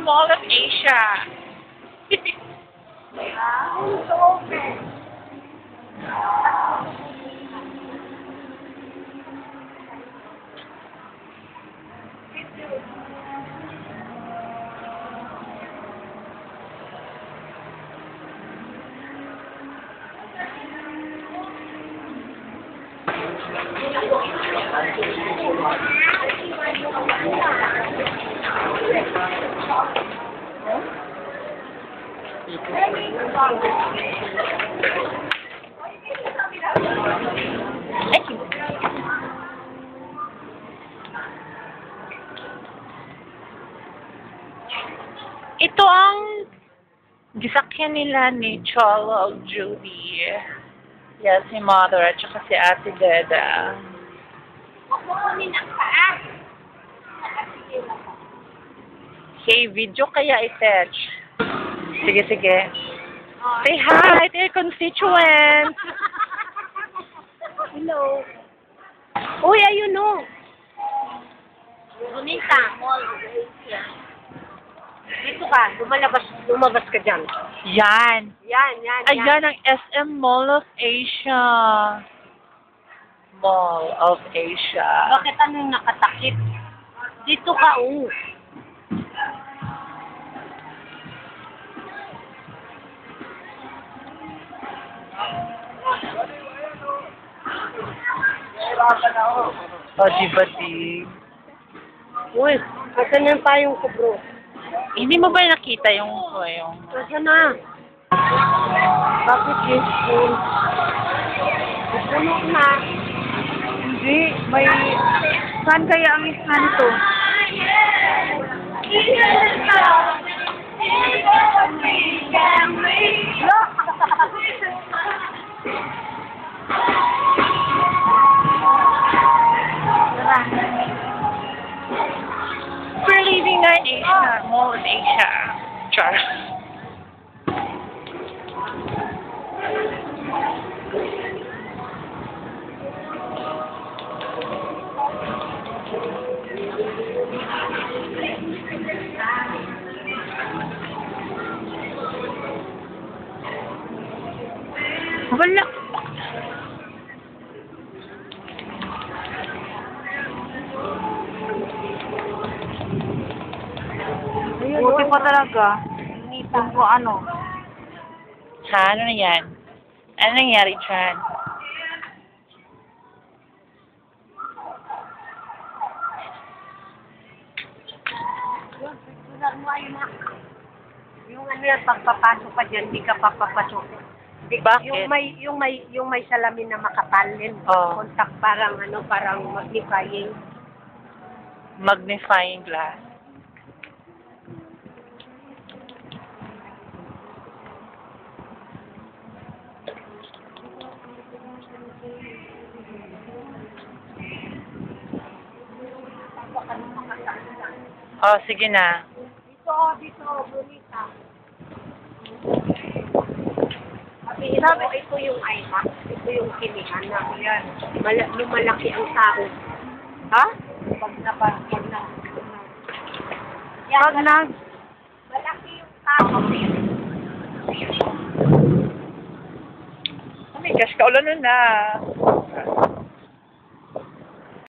Mall of Asia. Ito ang gisakyan nila ni Cholo Judy. Yes, si Mother at saka si Ate Deda. Kukunin ang paa. Hey, video kaya i-fetch. Sige, sige. Say hi to your constituents. Hello. Uy, ayun o. Bonita, Mall of Asia. Dito ka, lumabas ka dyan. Yan. Yan. Ayan ang SM Mall of Asia. Mall of Asia. Bakit anong nakatakip? Dito ka, oh. O, di. Uy, asan yung payong ko, bro? Hindi mo ba nakita yung... Asan na? Bakit yung school? Puno na. Hindi, may... Saan kaya ang isna nito? We're leaving na Asia, Mall of Asia. Char. Wala. Buti pa talaga. Kung po ano. Ha? Ano na yan? Ano nangyari dyan? Yung ano yan, pagpapasok pa dyan, hindi ka papapasok. Bakit? Yung may salamin na makapal din. Oh. Contact parang magnifying. Magnifying glass. Oh, sige na. Dito, bonita. Sabi ko, ito yung IMAX. Ito yung kinihan na yan. Lumalaki ang tao. Ha? Pag na. Malaki yung tao. Oh my gosh, kaulan na.